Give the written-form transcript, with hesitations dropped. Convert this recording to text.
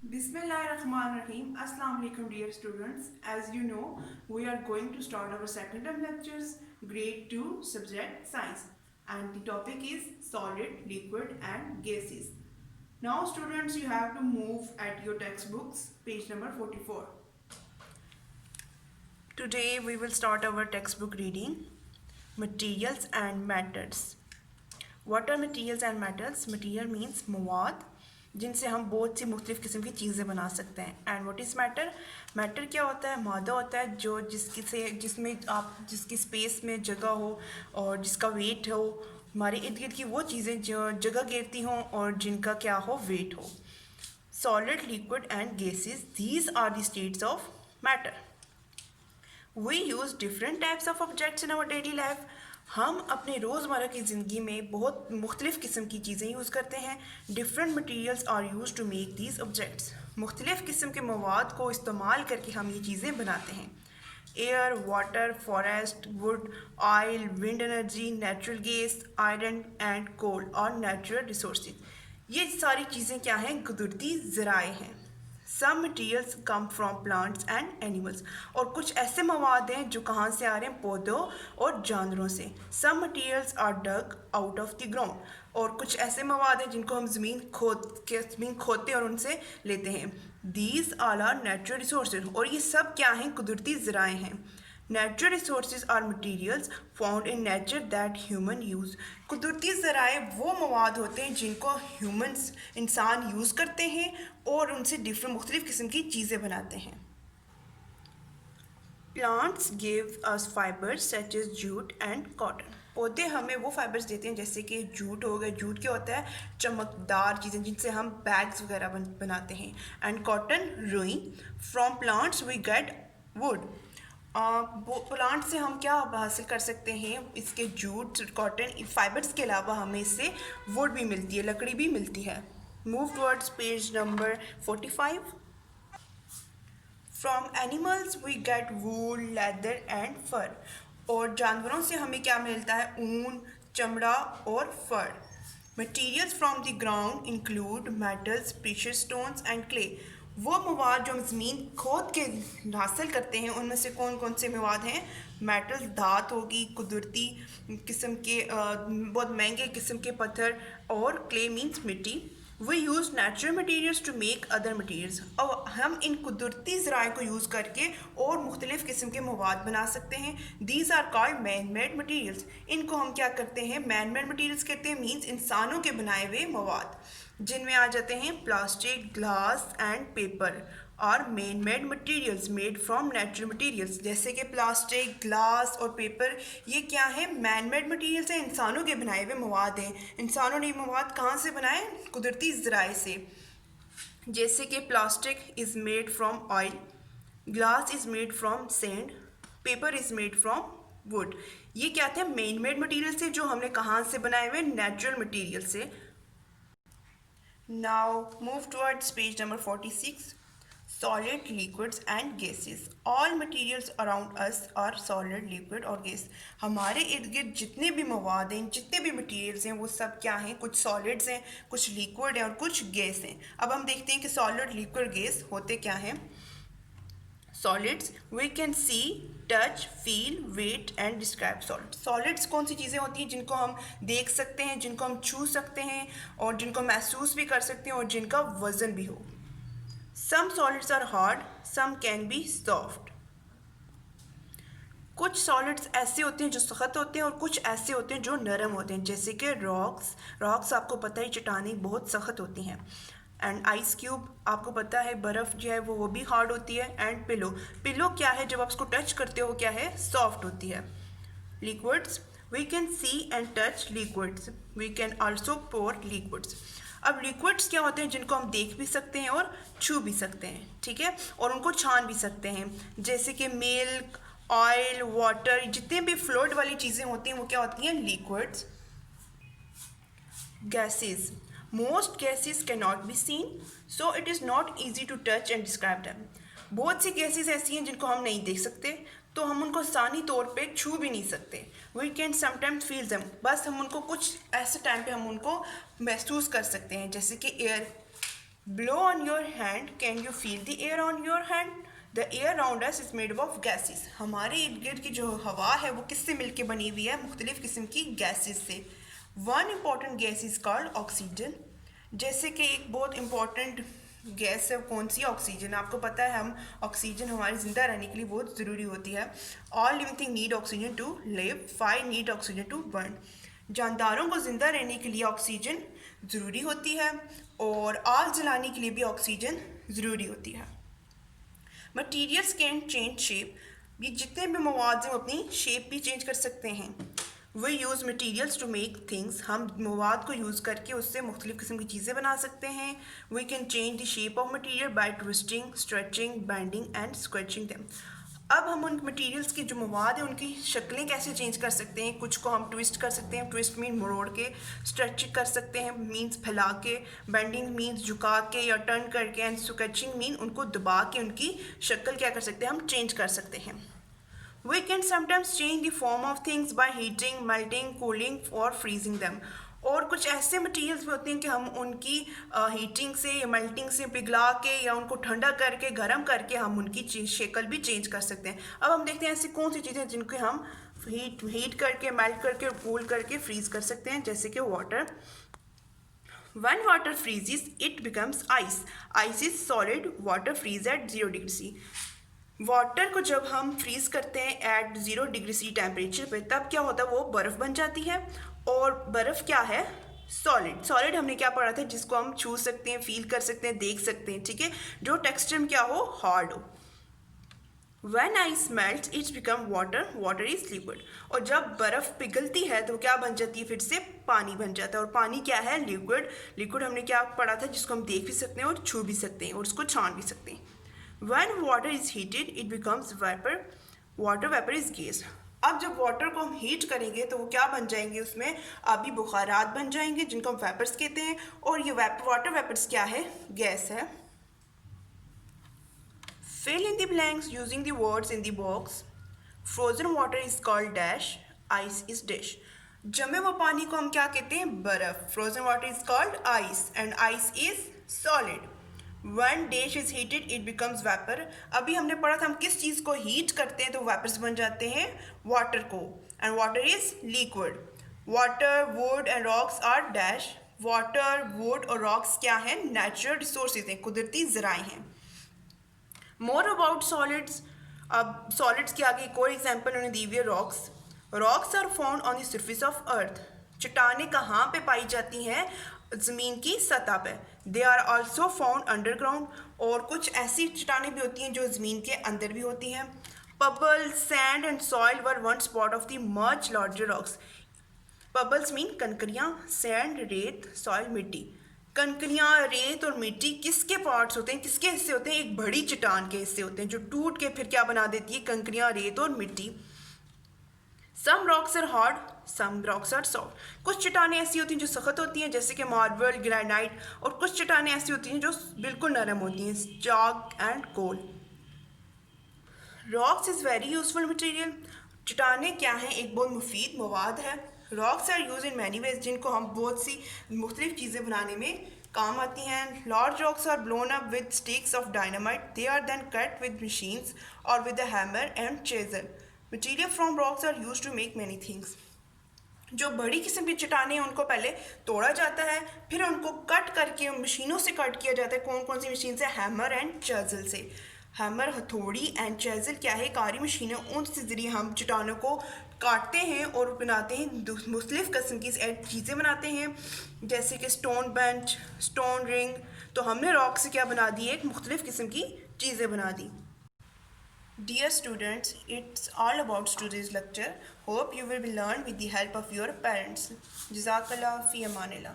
Bismillahirrahmanirrahim. Assalamu alaikum, dear students. As you know, we are going to start our second term lectures, grade 2, subject science. And the topic is solid, liquid, and gases. Now, students, you have to move at your textbooks, page number 44. Today, we will start our textbook reading, materials and matters. What are materials and metals? Material means मवाद जिनसे हम बहुत सी मुख्तलिफ़ किस्म की चीज़ें बना सकते हैं. And what is matter? Matter क्या होता है? मादा होता है जो जिसमें आप जिसकी स्पेस में जगह हो और जिसका वेट हो, हमारे इर्द गिर्द की वो चीज़ें जो जगह घेरती हों और जिनका क्या हो, वेट हो. Solid, liquid and gases, these are the states of matter. We use different types of objects in our daily life. हम अपने रोज़मर्रा की ज़िंदगी में बहुत मुख्तलिफ़ किस्म की चीज़ें यूज़ करते हैं. Different materials are use to make these objects. मुख्तलिफ़ किस्म के मवाद को इस्तेमाल करके हम ये चीज़ें बनाते हैं. Air, water, forest, wood, oil, wind energy, natural gas, iron and coal और नेचुरल रिसोर्सेज. ये सारी चीज़ें क्या हैं? कुदरती ज़राए हैं. Some materials come from plants and animals. और कुछ ऐसे मवाद हैं जो कहाँ से आ रहे हैं? पौधों और जानवरों से. Some materials are dug out of the ground. और कुछ ऐसे मवाद हैं जिनको हम ज़मीन खोदते और उनसे लेते हैं. These all are natural resources. और ये सब क्या हैं? कुदरती ज़राए हैं. Natural resources are materials found in nature that human use. कुदरती ज़राए वो मवाद होते हैं जिनको ह्यूमन्स इंसान यूज़ करते हैं और उनसे डिफरेंट मुख्तलिफ़ किस्म की चीज़ें बनाते हैं. Plants give us fibres such as jute and cotton. पौधे हमें वो फाइबर्स देते हैं जैसे कि जूट हो गया. जूट क्या होता है? चमकदार चीज़ें जिनसे हम बैग्स वगैरह बनाते हैं. एंड कॉटन, रुई. From plants we get wood. Plant से हम क्या हासिल कर सकते हैं? इसके जूट, कॉटन, फाइबर्स के अलावा हमें इससे वुड भी मिलती है, लकड़ी भी मिलती है. Move towards page number 45. From animals we get wool, leather and fur. और जानवरों से हमें क्या मिलता है? ऊन, चमड़ा और fur. Materials from the ground include metals, precious stones and clay. वो मवाद जो हम ज़मीन खोद के हासिल करते हैं उनमें से कौन कौन से मवाद हैं? मेटल्स, धात होगी, कुदरती किस्म के बहुत महंगे किस्म के पत्थर, और क्ले मीन्स मिट्टी. We use natural materials to make other materials. और हम इन कुदरती ज़राए को यूज़ करके और मुख्तलिफ़ किस्म के मवाद बना सकते हैं. These are called man made materials. इनको हम क्या करते हैं? मैन मेड मटीरियल्स कहते हैं. मीन्स इंसानों के बनाए हुए मवाद, जिनमें आ जाते हैं प्लास्टिक, ग्लास एंड पेपर और man made materials made from natural materials. जैसे कि प्लास्टिक, ग्लास और पेपर, ये क्या है? मैन मेड मटीरियल्स हैं, इंसानों के बनाए हुए मवाद हैं. इंसानों ने ये मवाद कहाँ से बनाए? कुदरती ज़राए से. जैसे कि plastic is made from oil, glass is made from sand, paper is made from would. ये क्या थे? मैन मेड मटीरियल से, जो हमने कहाँ से बनाए हुए? नेचुरल मटीरियल से. Now move towards page number 46. Solid, liquids and gases. All materials around us are solid, liquid और gas. हमारे इर्द गिर्द जितने भी मवाद हैं, जितने भी मटीरियल्स हैं, वो सब क्या हैं? कुछ सॉलिड्स हैं, कुछ लिक्विड हैं और कुछ गैस हैं. अब हम देखते हैं कि सॉलिड, लिक्विड, गैस होते क्या हैं. Solids we can see, touch, feel, weight and describe solid. Solids कौन सी चीज़ें होती हैं? जिनको हम देख सकते हैं, जिनको हम छू सकते हैं और जिनको महसूस भी कर सकते हैं और जिनका वज़न भी हो. Some solids are hard, some can be soft. कुछ सॉलिड्स ऐसे होते हैं जो सख्त होते हैं और कुछ ऐसे होते हैं जो नरम होते हैं. जैसे कि रॉक्स आपको पता है चट्टानें बहुत सख्त होती हैं. एंड आइस क्यूब, आपको पता है बर्फ़ जो है वो भी हार्ड होती है. एंड पिलो क्या है? जब आप उसको टच करते हो क्या है? सॉफ्ट होती है. Liquids, we can see and touch liquids. We can also pour liquids. अब लिक्विड्स क्या होते हैं? जिनको हम देख भी सकते हैं और छू भी सकते हैं, ठीक है, और उनको छान भी सकते हैं. जैसे कि मिल्क, ऑयल, वाटर, जितने भी फ्लूइड वाली चीज़ें होती हैं वो क्या होती हैं? Liquids. Gases. Most gases cannot be seen, so it is not easy to touch and describe them. बहुत सी गैसेस ऐसी हैं जिनको हम नहीं देख सकते, तो हम उनको आसानी तौर पे छू भी नहीं सकते. We can sometimes feel them. बस हम उनको कुछ ऐसे टाइम पे हम उनको महसूस कर सकते हैं, जैसे कि air. Blow on your hand. Can you feel the air on your hand? The air around us is made up of gases. हमारे इर्द गिर्द की जो हवा है वो किससे मिलके बनी हुई है? मुख्तलिफ किस्म की गैसेस से. One important gas is called oxygen. जैसे कि एक बहुत इम्पॉर्टेंट गैस है कौन सी? ऑक्सीजन. आपको पता है हम ऑक्सीजन हमारे ज़िंदा रहने के लिए बहुत ज़रूरी होती है. All living thing need oxygen to live. Fire need oxygen to burn. जानदारों को ज़िंदा रहने के लिए ऑक्सीजन ज़रूरी होती है और आग जलाने के लिए भी ऑक्सीजन ज़रूरी होती है. Materials can change shape. ये जितने भी मवाद हैं वो अपनी शेप भी चेंज कर सकते हैं. We use materials to make things. हम मवाद को यूज़ करके उससे मुख्तलिफ़ किस्म की चीज़ें बना सकते हैं. We can change the shape of material by twisting, stretching, bending and squashing them. अब हम उन मटेरियल्स की जो मवाद है उनकी शक्लें कैसे चेंज कर सकते हैं? कुछ को हम ट्विस्ट कर सकते हैं. ट्विस्ट मीन मरोड़ के. स्ट्रेच कर सकते हैं मीन्स फैला के. बेंडिंग मीन्स झुका के या टर्न करके. एंड स्केचिंग मीन उनको दबा के उनकी शक्ल क्या कर सकते हैं? हम चेंज कर सकते हैं. We can sometimes change the form of things by heating, melting, cooling or freezing them. और कुछ ऐसे मटेरियल्स भी होते हैं कि हम उनकी हीटिंग से या मेल्टिंग से पिघला के या उनको ठंडा करके गर्म करके हम उनकी शक्ल भी चेंज कर सकते हैं. अब हम देखते हैं ऐसी कौन सी चीज़ें जिनको हम हीट करके, मेल्ट करके, कूल करके फ्रीज कर सकते हैं. जैसे कि water. When water freezes, it becomes ice. Ice is solid. Water freeze at 0 degree C. Water को जब हम फ्रीज करते हैं एट 0 डिग्री सी टेम्परेचर पे तब क्या होता है? वो बर्फ़ बन जाती है. और बर्फ़ क्या है? सॉलिड. सॉलिड हमने क्या पढ़ा था? जिसको हम छू सकते हैं, फील कर सकते हैं, देख सकते हैं. ठीक है. जो टेक्सचर में क्या हो? हार्ड हो. When ice melts, it's become water. Water is liquid. और जब बर्फ़ पिघलती है तो क्या बन जाती है? फिर से पानी बन जाता है. और पानी क्या है? लिक्विड. लिक्विड हमने क्या पढ़ा था? जिसको हम देख भी सकते हैं और छू भी सकते हैं और उसको छान भी सकते हैं. When water is heated, it becomes vapor. Water vapor is gas. अब जब वाटर को हम हीट करेंगे तो वो क्या बन जाएंगे? उसमें आबी बुखारात बन जाएंगे जिनको हम वेपर्स कहते हैं. और ये वाटर वेपर्स क्या है? गैस है. Fill in the blanks using the words in the box. Frozen water is called dash. Ice is dish. जमे हुए पानी को हम क्या कहते हैं? बर्फ. Frozen water is called ice and ice is solid. When dish is heated, it becomes vapor. अभी हमने पढ़ा था हम किस चीज़ को हीट करते हैं तो वेपर्स बन जाते हैं? वाटर को. And water is liquid. Water, wood and rocks are dash. Water, wood और रॉक्स क्या हैं? नेचुरल रिसोर्सेज हैं, कुदरती ज़राए हैं. More about solids. अब सॉलिड्स के आगे एक और एग्जाम्पल उन्होंने दी हुई है. Rocks. Rocks are found on the surface of earth. चट्टानें कहाँ पे पाई जाती हैं? ज़मीन की सतह पे. They are also found underground. और कुछ ऐसी चट्टानें भी होती हैं जो ज़मीन के अंदर भी होती हैं. Pebble, sand and soil were once स्पॉट of the much larger rocks. Pebbles mean कनकरियाँ, सैंड रेत, सॉइल मिट्टी. कनकरियाँ, रेत और मिट्टी किसके पार्ट्स होते हैं? किसके हिस्से होते हैं? एक बड़ी चट्टान के हिस्से होते हैं जो टूट के फिर क्या बना देती है? कनकरियाँ, रेत और मिट्टी. Some rocks are hard, some rocks are soft. कुछ चट्टानें ऐसी होती हैं जो सख्त होती हैं जैसे कि मार्बल, ग्रेनाइट. और कुछ चट्टानें ऐसी होती हैं जो बिल्कुल नरम होती हैं. Chalk and coal. Rocks is very useful material. चट्टानें क्या हैं? एक बहुत मुफीद मवाद है. Rocks are use in many ways जिनको हम बहुत सी मुख्तलिफ चीज़ें बनाने में काम आती हैं. Large rocks are blown up with sticks of dynamite. They are then cut with machines और with a hammer and chisel. Material from rocks are use to make many things. जो बड़ी किस्म की चट्टानें हैं उनको पहले तोड़ा जाता है, फिर उनको कट करके मशीनों से कट किया जाता है. कौन कौन सी मशीन से? हैमर एंड चेजल से. हैमर हथौड़ी एंड चेजल क्या है? कारी मशीनें. उनके ज़रिए हम चट्टानों को काटते हैं और बनाते हैं मुख्तलिफ़ किस्म की चीज़ें बनाते हैं जैसे कि स्टोन बेंच, स्टोन रिंग. तो हमने रॉक से क्या बना दी? एक मुख्तलिफ़ किस्म की चीज़ें बना दी. Dear students, it's all about today's lecture. Hope you will be learned with the help of your parents. Jazakallah fi amanillah.